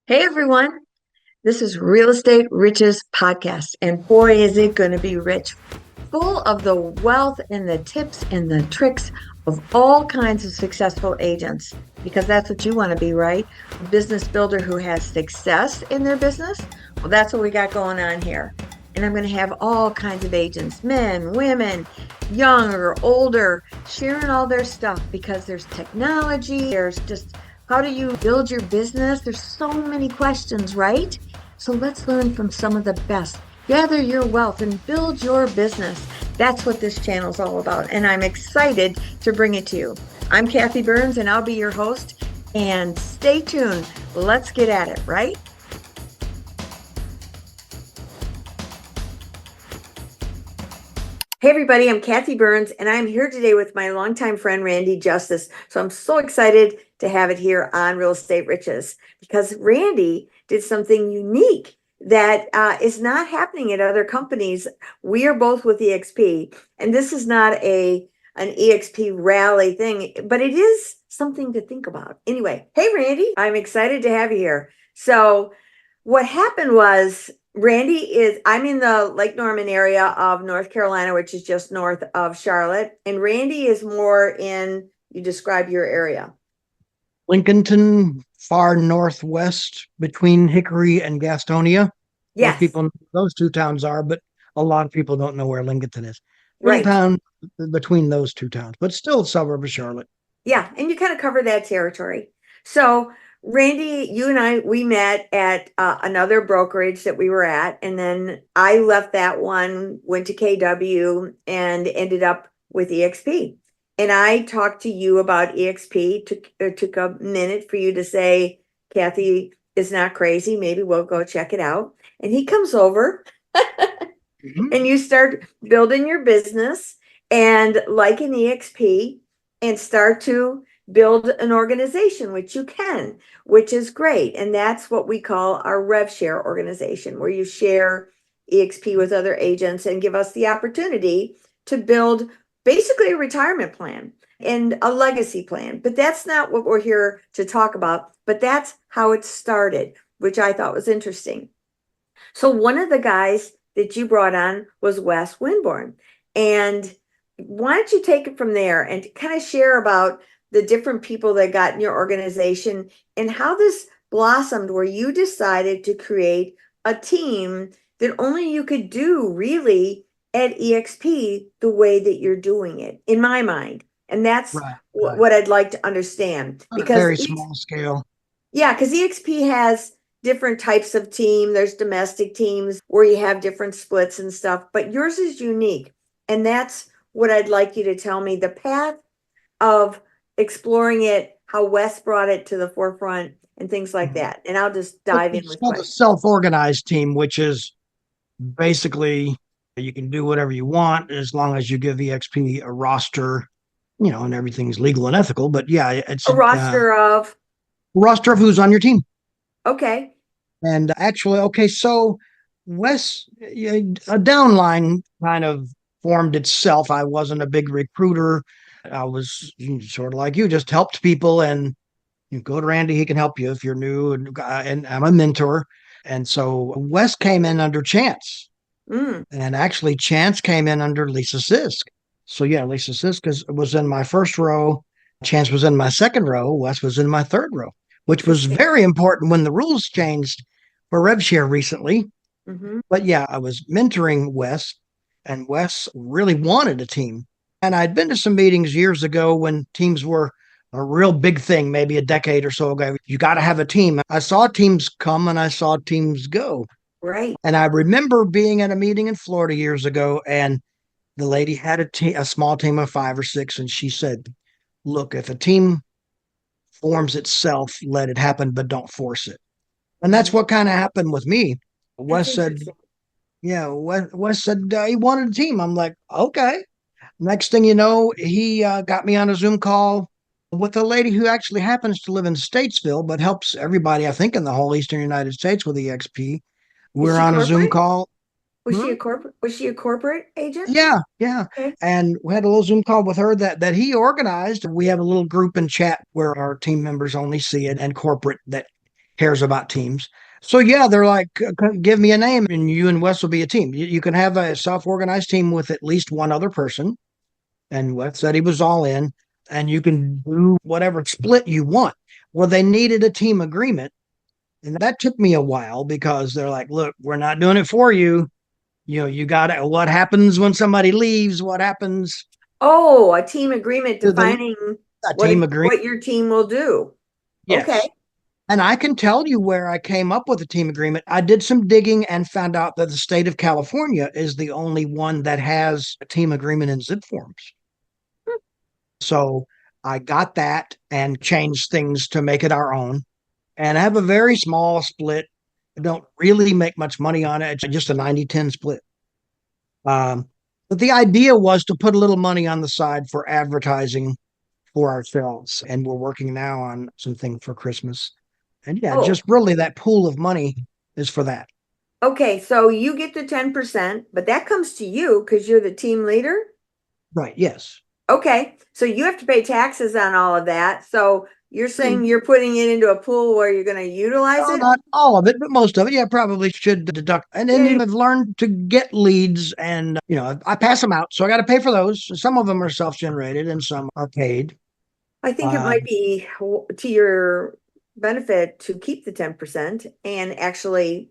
Hey everyone, this is Real Estate Riches Podcast, and boy, is it going to be rich, full of the wealth and the tips and the tricks of all kinds of successful agents, because that's what you want to be, right? A business builder who has success in their business. Well, that's what we got going on here. And I'm going to have all kinds of agents, men, women, young or older, sharing all their stuff because there's technology, there's just how do you build your business? There's so many questions, right? So let's learn from some of the best. Gather your wealth and build your business. That's what this channel is all about. And I'm excited to bring it to you. I'm Kathy Byrnes and I'll be your host. And stay tuned. Let's get at it, right? Hey everybody, I'm Kathy Byrnes and I'm here today with my longtime friend Randy Justice. So I'm so excited to have it here on Real Estate Riches because Randy did something unique that is not happening at other companies. We are both with eXp, and this is not an eXp rally thing, but it is something to think about. Anyway, hey Randy, I'm excited to have you here. So what happened was I'm in the Lake Norman area of North Carolina, which is just north of Charlotte. And Randy is more you describe your area. Lincolnton, far northwest between Hickory and Gastonia. Yes. Most people know where those two towns are, but a lot of people don't know where Lincolnton is. Little Right. town between those two towns, but still a suburb of Charlotte. Yeah, and you kind of cover that territory. So Randy, you and we met at another brokerage that we were at, and then I left that one, went to KW, and ended up with eXp. And I talked to you about eXp. Took a minute for you to say, Kathy is not crazy. Maybe we'll go check it out. And he comes over, and you start building your business, and like an eXp, and start to build an organization, which you can, which is great. And that's what we call our rev share organization, where you share eXp with other agents and give us the opportunity to build basically a retirement plan and a legacy plan. But that's not what we're here to talk about, but that's how it started, which I thought was interesting. So one of the guys that you brought on was Wes Winborn. And why don't you take it from there and kind of share about the different people that got in your organization and how this blossomed, where you decided to create a team that only you could do really at eXp the way that you're doing it, in my mind. And that's Right. what I'd like to understand. On a Because very small scale. yeah, because eXp has different types of team. There's domestic teams where you have different splits and stuff, but yours is unique. And that's what I'd like you to tell me, the path of exploring it, how Wes brought it to the forefront and things like that. And I'll just dive in It's with called a questions. self-organized team, which is basically you can do whatever you want as long as you give eXp a roster, and everything's legal and ethical. But yeah, it's A a roster of, roster of who's on your team. okay. And actually, okay, so Wes, a downline kind of formed itself. I wasn't a big recruiter. I was sort of like you, just helped people, and you go to Randy, he can help you if you're new, and I'm a mentor. And so Wes came in under Chance, Mm, and actually Chance came in under Lisa Sisk. So yeah, Lisa Sisk was in my first row. Chance was in my second row. Wes was in my third row, which was interesting. very important when the rules changed for RevShare recently. Mm-hmm. But yeah, I was mentoring Wes, and Wes really wanted a team. And I'd been to some meetings years ago when teams were a real big thing, maybe a decade or so ago. You got to have a team. I saw teams come and I saw teams go. Right. And I remember being at a meeting in Florida years ago, and the lady had a small team of 5 or 6, and she said, "Look, if a team forms itself, let it happen, but don't force it." And that's Mhm. what kind of happened with me. That's Wes said, interesting. "Yeah." Wes said he wanted a team. I'm like, "Okay." Next thing you know, he got me on a Zoom call with a lady who actually happens to live in Statesville, but helps everybody, I think, in the whole Eastern United States with eXp. Is We're she on a Zoom corporate? call. Hmm? Was she a corporate agent? Yeah, yeah. Okay. And we had a little Zoom call with her that he organized. We have a little group and chat where our team members only see it, and corporate that cares about teams. So yeah, they're like, give me a name and you and Wes will be a team. You can have a self-organized team with at least one other person. And Wes said he was all in, and you can do whatever split you want. Well, they needed a team agreement. And that took me a while because they're like, look, we're not doing it for you. You got to, what happens when somebody leaves? What happens Oh, a team agreement to the defining a team agreement? what your team will do. Okay. Yes. And I can tell you where I came up with a team agreement. I did some digging and found out that the state of California is the only one that has a team agreement in zip forms. So I got that and changed things to make it our own. And I have a very small split. I don't really make much money on it. It's just a 90-10 split. But the idea was to put a little money on the side for advertising for ourselves. And we're working now on something for Christmas. And yeah, Oh, just really that pool of money is for that. okay. So you get the 10%, but that comes to you because you're the team leader. Right. Yes. Okay. So you have to pay taxes on all of that. So you're saying Mm. you're putting it into a pool where you're going to utilize Well, it? not all of it, but most of it. Yeah, probably should deduct. And then Yeah. I've learned to get leads and, I pass them out. So I got to pay for those. Some of them are self generated and some are paid. I think it Uh, might be to your benefit to keep the 10% and actually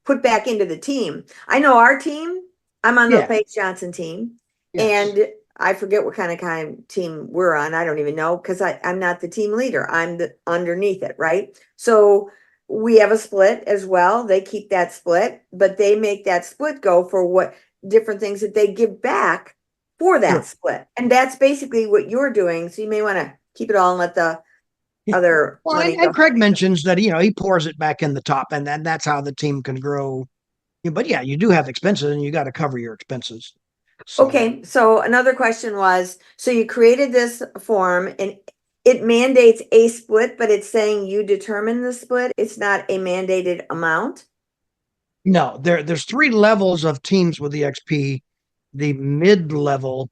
put back into the team. I know our team, I'm on the yeah. LePage Johnson team, Yes. and I forget what kind of team we're on. I don't even know because I'm not the team leader. I'm the underneath it, right? So we have a split as well. They keep that split, but they make that split go for what different things that they give back for that Sure. split. And that's basically what you're doing. So you may want to keep it all and let the Yeah. other Well, money and go. Craig mentions that, he pours it back in the top and then that's how the team can grow. But yeah, you do have expenses and you got to cover your expenses. So Okay, so another question was, so you created this form and it mandates a split, but it's saying you determine the split. It's not a mandated amount. no, there's three levels of teams with eXp. The mid level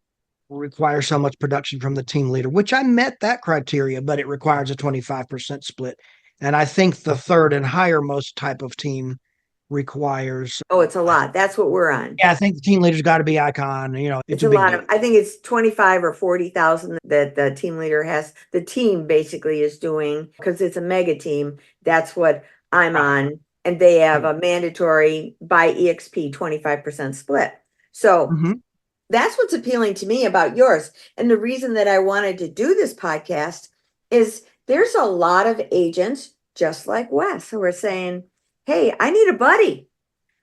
requires so much production from the team leader, which I met that criteria, but it requires a 25% split. And I think the third and higher most type of team requires, Oh, it's a lot. That's what we're on. yeah, I think the team leader's got to be icon. It's It's a a big lot deal. of, I think it's 25 or 40,000 that the team leader has, the team basically is doing, because it's a mega team. That's what I'm Right. on. And they have a mandatory by eXp 25% split. So Mm-hmm. that's what's appealing to me about yours. And the reason that I wanted to do this podcast is there's a lot of agents just like Wes who are saying, hey, I need a buddy,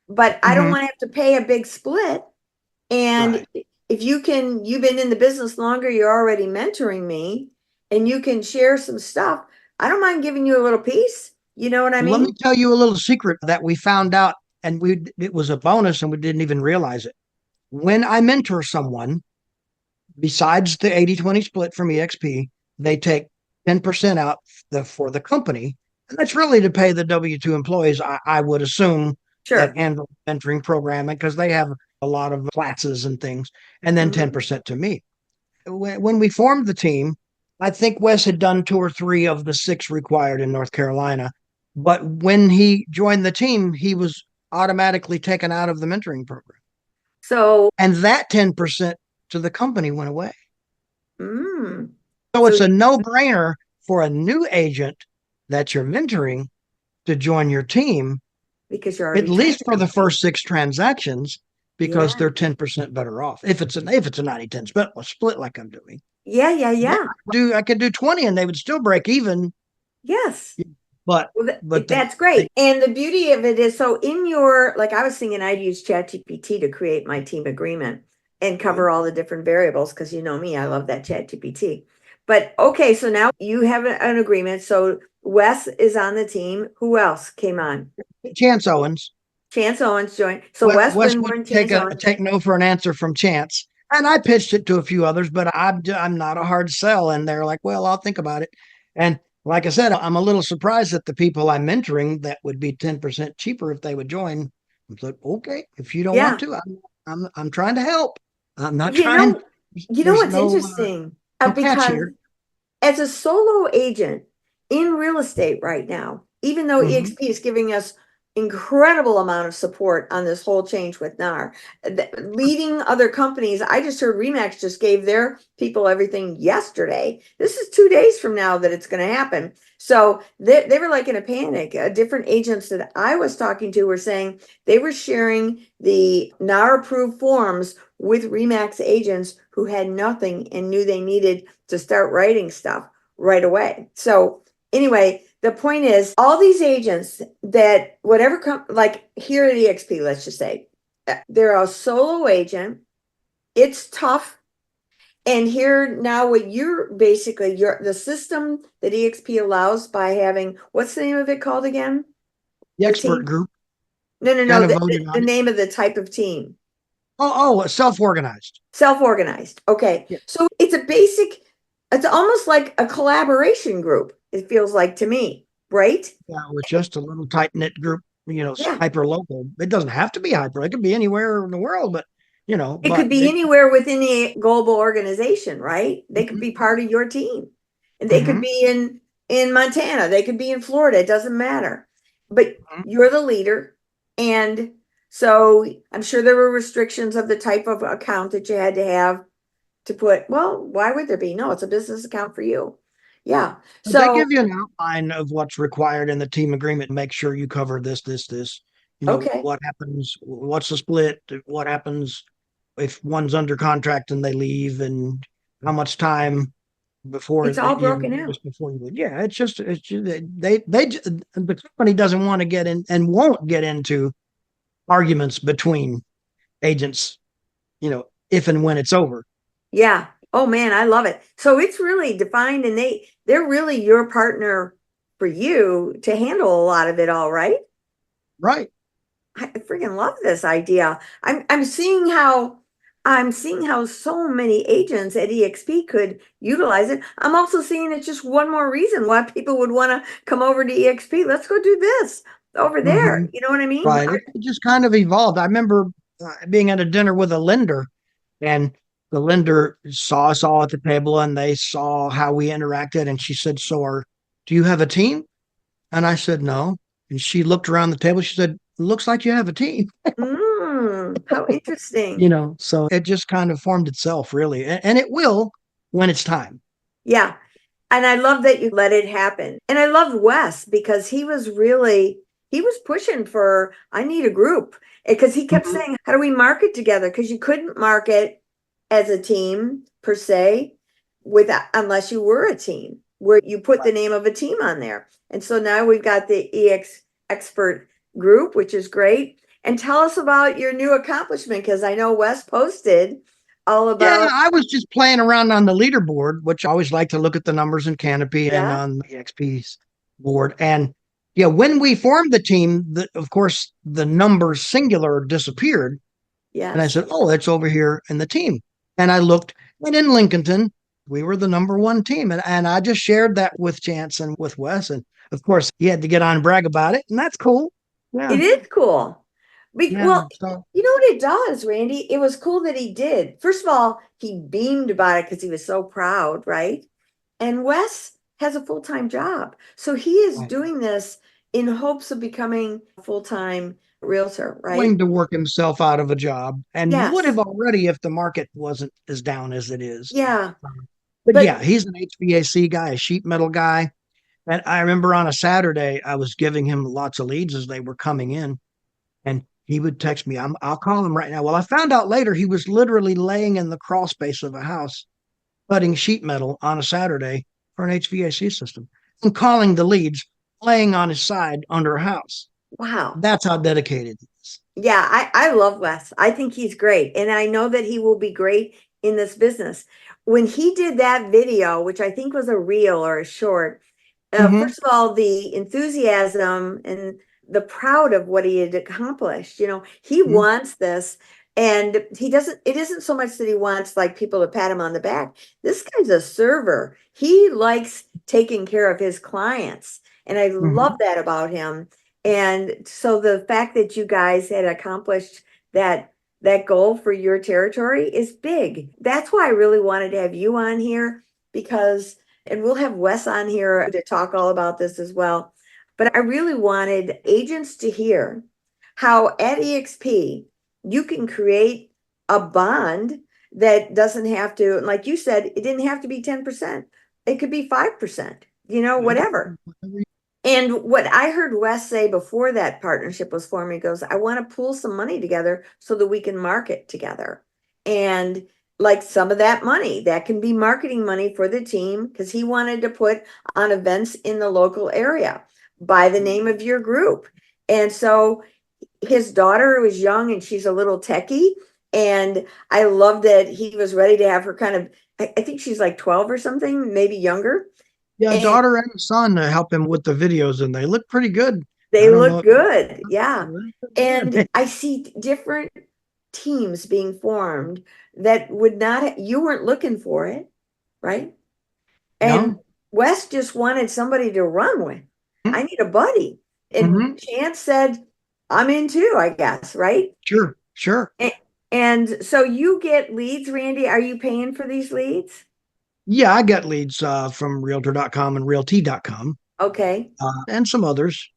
but I don't Mm-hmm. want to have to pay a big split. And Right. if you've been in the business longer, you're already mentoring me and you can share some stuff. I don't mind giving you a little piece. You know what I Well, let mean? me tell you a little secret that we found out, and it was a bonus, and we didn't even realize it. When I mentor someone, besides the 80-20 split from eXp, they take 10% out for the company. And that's really to pay the W-2 employees, I would assume, that Sure. handle mentoring programming because they have a lot of classes and things, and then Mhm. 10% to me. When we formed the team, I think Wes had done two or three of the six required in North Carolina. But when he joined the team, he was automatically taken out of the mentoring program. So, And that 10% to the company went away. mm, So so it's a no brainer for a new agent that you're mentoring to join your team, because you're at already least trained. for the first six transactions, because Yeah. they're 10% better off. If it's a 90-10 split like I'm doing. Yeah, yeah, Yeah, yeah. I could do 20 and they would still break even. Yes. But Well, but that's they great. And the beauty of it is, so in your, like I was thinking I'd use ChatGPT to create my team agreement and cover all the different variables because you know me, I love that ChatGPT. But okay, so now you have an agreement. So Wes is on the team. Who else came on? Chance Owens. Chance Owens joined. So Wes Wes would Winborn, Chance Owens. take no for an answer from Chance. And I pitched it to a few others, but I'm not a hard sell. And they're like, well, I'll think about it. And like I said, I'm a little surprised that the people I'm mentoring that would be 10% cheaper if they would join. I'm like, okay, if you don't want Yeah. to, I'm trying to help. I'm not You trying. know, you know There's what's no interesting? no catch Because here. as a solo agent in real estate right now, even though Mhm. eXp is giving us incredible amount of support on this whole change with NAR. Leading other companies, I just heard Remax just gave their people everything yesterday. This is 2 days from now that it's going to happen. So they were like in a panic. Different agents that I was talking to were saying they were sharing the NAR approved forms with Remax agents who had nothing and knew they needed to start writing stuff right away. So anyway, the point is all these agents that whatever like here at eXp, let's just say they're a solo agent. It's tough. And here now what you're basically the system that eXp allows by having, what's the name of it called again? The The expert team? group No, kind of the, voted the on it. name of the type of team. Self-organized. Self-organized. Okay. Yeah. So it's almost like a collaboration group, it feels like to me, right? Yeah, with just a little tight-knit group, Yeah. hyper local. It doesn't have to be hyper. It could be anywhere in the world, but It could be anywhere within the global organization, right? They could Mhm. be part of your team. And they could Mhm. be in Montana, they could be in Florida, it doesn't matter. But Mhm. you're the leader. And so I'm sure there were restrictions of the type of account that you had to have to put, well, why would there be? No, it's a business account for you. Yeah. But they So, give you an outline of what's required in the team agreement. Make sure you cover this, this, this. okay. What happens? What's the split? What happens if one's under contract and they leave, and how much time before It's all that broken out. just before you would. Yeah, it's just the company doesn't want to get in and won't get into arguments between agents, if and when it's over. Yeah. Oh man, I love it. So it's really defined and they're really your partner for you to handle a lot of it all, right? Right. I freaking love this idea. I'm seeing how so many agents at eXp could utilize it. I'm also seeing it's just one more reason why people would want to come over to eXp. Let's go do this over there. Mm-hmm. You know what I mean? Right. It just kind of evolved. I remember being at a dinner with a lender, and the lender saw us all at the table and they saw how we interacted. And she said, do you have a team? And I said, no. And she looked around the table. She said, looks like you have a team. How interesting. So it just kind of formed itself, really. And it will when it's time. Yeah. And I love that you let it happen. And I love Wes because he was pushing for, I need a group. Because he kept Mhm. saying, how do we market together? Because you couldn't market as a team per se unless you were a team where you put the name of a team on there. And so now we've got the EX expert group, which is great. And tell us about your new accomplishment because I know Wes posted all Yeah, about, I was just playing around on the leaderboard, which I always like to look at the numbers in Canopy and yeah, on the XP's board. And yeah, when we formed the team, of course, the number singular disappeared. And I yes. said, oh, it's over here in the team. And I looked, and in Lincolnton, we were the number one team. And I just shared that with Chance and with Wes. And of course, he had to get on and brag about it. And that's cool. It Yeah. is cool. Yeah. Well, So, you know what it does, Randy? It was cool that he did. First of all, he beamed about it because he was so proud, right? And Wes has a full-time job. So he is right. doing this in hopes of becoming a full-time realtor, right? Willing to work himself out of a job and would have Yes. already if the market wasn't as down as it is. Yeah. But But yeah, he's an HVAC guy, a sheet metal guy. And I remember on a Saturday, I was giving him lots of leads as they were coming in. And he would text me, I'll call him right now. Well, I found out later he was literally laying in the crawl space of a house, cutting sheet metal on a Saturday for an HVAC system and calling the leads, laying on his side under a house. wow. That's how dedicated he is. Yeah, I love Wes. I think he's great. And I know that he will be great in this business. When he did that video, which I think was a reel or a short, Mm-hmm. first of all, the enthusiasm and the proud of what he had accomplished. He Mm-hmm. wants this, and it isn't so much that he wants like people to pat him on the back. This guy's a server. He likes taking care of his clients, and I love Mm-hmm. that about him. And so the fact that you guys had accomplished that goal for your territory is big. That's why I really wanted to have you on here because and we'll have Wes on here to talk all about this as well. But I really wanted agents to hear how at eXp you can create a bond that doesn't have to, like you said, it didn't have to be 10%. It could be 5%, whatever. And what I heard Wes say before that partnership was formed, he goes, I want to pool some money together so that we can market together. And like some of that money, that can be marketing money for the team, because he wanted to put on events in the local area by the name of your group. And so his daughter was young and she's a little techie. And I love that he was ready to have her kind of, I think she's like 12 or something, maybe younger. Yeah, And daughter and son to help him with the videos, and they look pretty good. I they don't know. look good. Yeah. Good. And I see different teams being formed that would not, you weren't looking for it, right? And No. Wes just wanted somebody to run with. I need a buddy. And Mm-hmm. Chance said, I'm in too, I guess, right? Sure, sure. And so you get leads, Randy. Are you paying for these leads? Yeah, I get leads from realtor.com and realty.com Okay. and some others.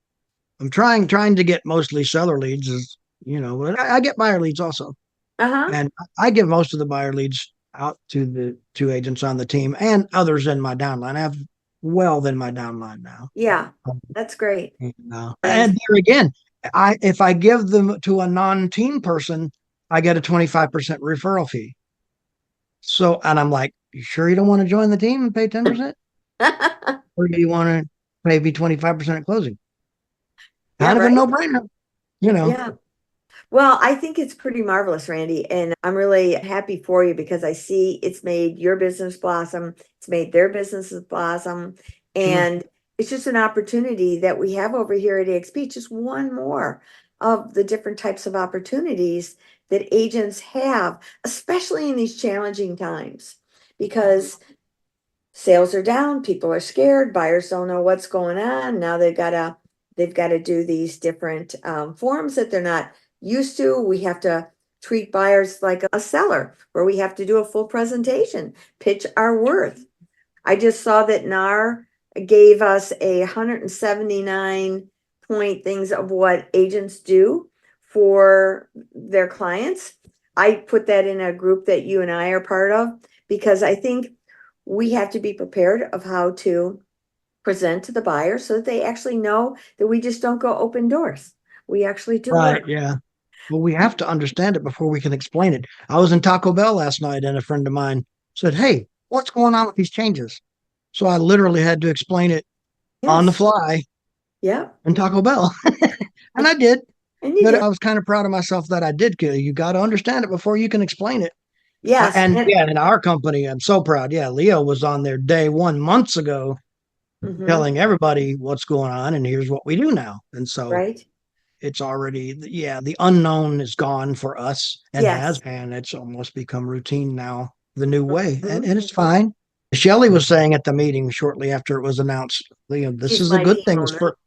I'm trying to get mostly seller leads, but I get buyer leads also. Uh-huh. And I give most of the buyer leads out to the two agents on the team and others in my downline. I have well in my downline now. Yeah, that's great. And there again, if I give them to a non-team person, I get a 25% referral fee. So, and I'm like, you sure you don't want to join the team and pay 10%? Or do you want to maybe 25% at closing? Yeah, Kind of a right. no-brainer, you know. Yeah. Well, I think it's pretty marvelous, Randy, and I'm really happy for you because I see it's made your business blossom, it's made their businesses blossom, Sure. and it's just an opportunity that we have over here at eXp, just one more of the different types of opportunities that agents have, especially in these challenging times, because sales are down, people are scared, buyers don't know what's going on. Now they've got to do these different forms that they're not used to. We have to treat buyers like a seller, where we have to do a full presentation, pitch our worth. I just saw that NAR gave us 179 point things of what agents do for their clients. I put that in a group that you and I are part of, because I think we have to be prepared of how to present to the buyer so that they actually know that we just don't go open doors. We actually do Right. work. Yeah. Well, we have to understand it before we can explain it. I was in Taco Bell last night and a friend of mine said, hey, what's going on with these changes? So I literally had to explain it on the Yes. fly Yeah. in Taco Bell. And I did. And you But did. I was kind of proud of myself that I did. You got to understand it before you can explain it. Yes. And And yeah, in our company, I'm so proud. Yeah, Leo was on there day one months ago mhm, telling everybody what's going on and here's what we do now. And so right. it's already, yeah, the unknown is gone for us and Yes. has, and it's almost become routine now, the new way. Mhm. And it's fine. Shelley was saying at the meeting shortly after it was announced, this She's is a my good team thing. It's owner. for,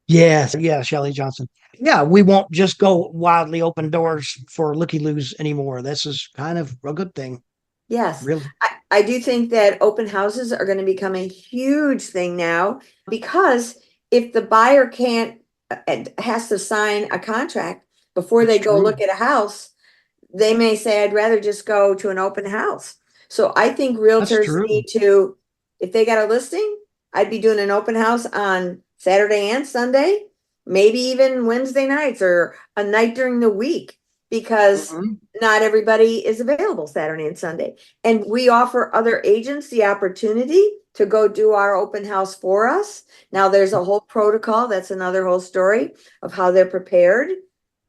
yes, yeah, Shelley Johnson. Yeah, we won't just go wildly open doors for looky loos anymore. This is kind of a good thing, Yes. really. I do think that open houses are going to become a huge thing now, because if the buyer can't, has to sign a contract before It's they go true. look at a house, they may say, I'd rather just go to an open house. So I think That's realtors true. need to, if they got a listing, I'd be doing an open house on Saturday and Sunday, maybe even Wednesday nights or a night during the week, because Mhm. not everybody is available Saturday and Sunday. And we offer other agents the opportunity to go do our open house for us. Now there's a whole protocol. That's another whole story of how they're prepared.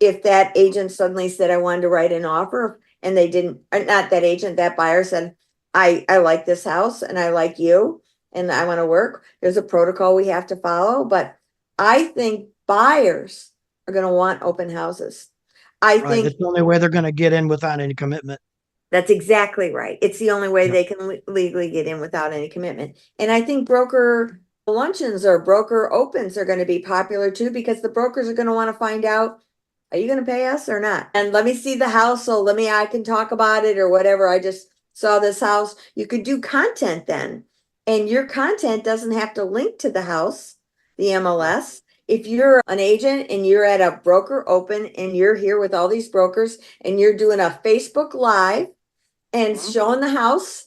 If that agent suddenly said, I wanted to write an offer, and they didn't, not that agent, that buyer said, I like this house and I like you and I want to work. There's a protocol we have to follow, but I think buyers are going to want open houses. I Right. think That's the only way they're going to get in without any commitment. that's exactly right. It's the only way Yeah. they can legally get in without any commitment. And I think broker luncheons or broker opens are going to be popular too, because the brokers are going to want to find out, are you going to pay us or not? And let me see the house. So I can talk about it or whatever. I just saw this house. You could do content then. And your content doesn't have to link to the house. the MLS. If you're an agent and you're at a broker open and you're here with all these brokers and you're doing a Facebook Live and showing the house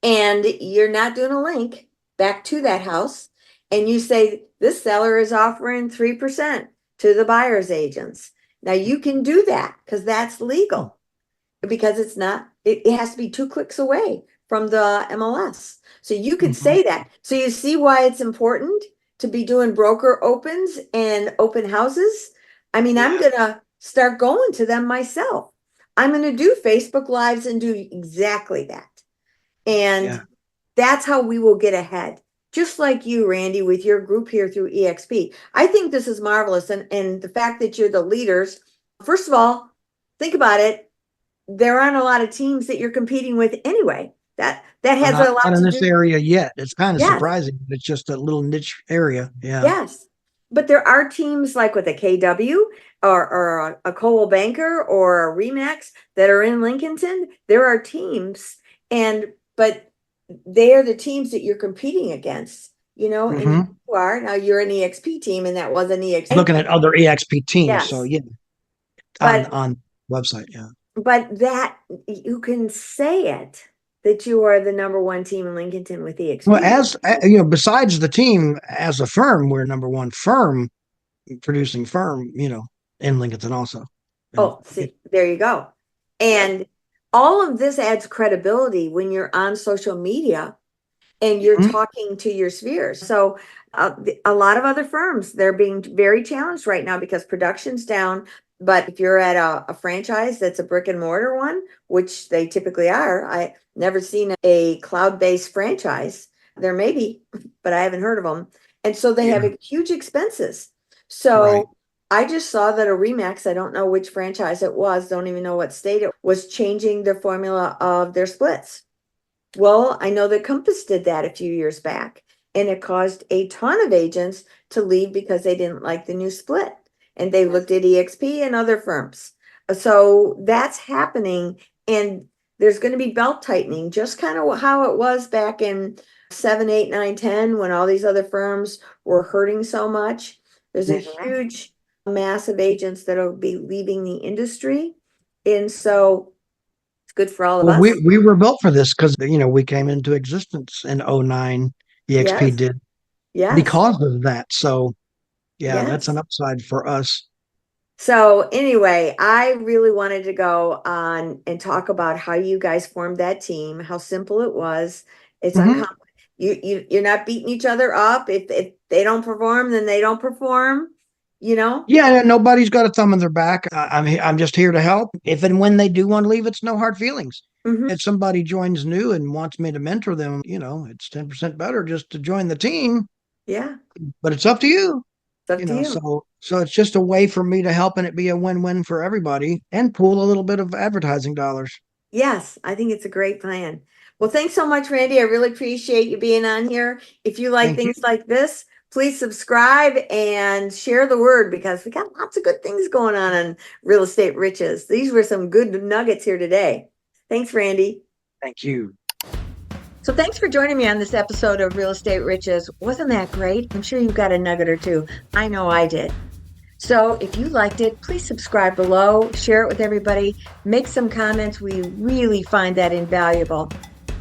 and you're not doing a link back to that house, and you say, this seller is offering 3% to the buyer's agents. Now you can do that because that's legal, because it has to be 2 clicks away from the MLS. So you could say that. So you see why it's important to be doing broker opens and open houses. I mean, I'm gonna start going to them myself. I'm gonna do Facebook Lives and do exactly that. And that's how we will get ahead. Just like you, Randy, with your group here through eXp. I think this is marvelous. And the fact that you're the leaders, first of all, think about it. There aren't a lot of teams that you're competing with anyway. That has a lot not to in do. this area yet. It's kind of Yes. surprising. It's just a little niche area. Yeah. Yes. But there are teams like with a KW or a Coldwell Banker or a Remax that are in Lincolnton. There are teams, but they are the teams that you're competing agast, and you are. Now you're an eXp team and that was an eXp. Looking at other eXp teams. Yes. So yeah. But, on website, yeah. But that you can say it that you are the number one team in Lincolnton with eXp. Well, as besides the team, as a firm, we're number one firm, producing firm, in Lincolnton also. Oh, see, there you go. And all of this adds credibility when you're on social media and you're talking to your spheres. So a lot of other firms, they're being very challenged right now because production's down. But if you're at a franchise that's a brick and mortar one, which they typically are, I never seen a cloud-based franchise. There may be, but I haven't heard of them. And so they have huge expenses. So I just saw that a Remax, I don't know which franchise it was, don't even know what state it was, changing the formula of their splits. Well, I know that Compass did that a few years back, and it caused a ton of agents to leave because they didn't like the new split. And they looked at eXp and other firms. So that's happening. And there's going to be belt tightening, just kind of how it was back in 7, 8, 9, 10, when all these other firms were hurting so much. There's a huge mass of agents that will be leaving the industry. And so it's good for all of us. We were built for this because, we came into existence in 2009. eXp did. Yes. Because of that. So that's an upside for us. So anyway, I really wanted to go on and talk about how you guys formed that team, how simple it was. It's uncommon. You're not beating each other up. If they don't perform, then they don't perform, Yeah, nobody's got a thumb in their back. I'm just here to help. If and when they do want to leave, it's no hard feelings. If somebody joins new and wants me to mentor them, it's 10% better just to join the team. Yeah. But it's up to you. It's up to you. So it's just a way for me to help and it be a win-win for everybody and pool a little bit of advertising dollars. Yes, I think it's a great plan. Well, thanks so much, Randy. I really appreciate you being on here. If you like things like this, please subscribe and share the word, because we got lots of good things going on Real Estate Riches. These were some good nuggets here today. Thanks, Randy. Thank you. So thanks for joining me on this episode of Real Estate Riches. Wasn't that great? I'm sure you've got a nugget or two. I know I did. So if you liked it, please subscribe below, share it with everybody, make some comments. We really find that invaluable.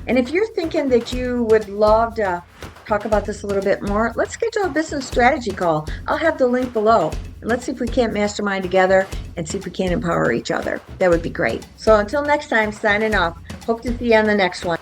And if you're thinking that you would love to talk about this a little bit more, let's schedule a business strategy call. I'll have the link below. And let's see if we can't mastermind together and see if we can empower each other. That would be great. So until next time, signing off. Hope to see you on the next one.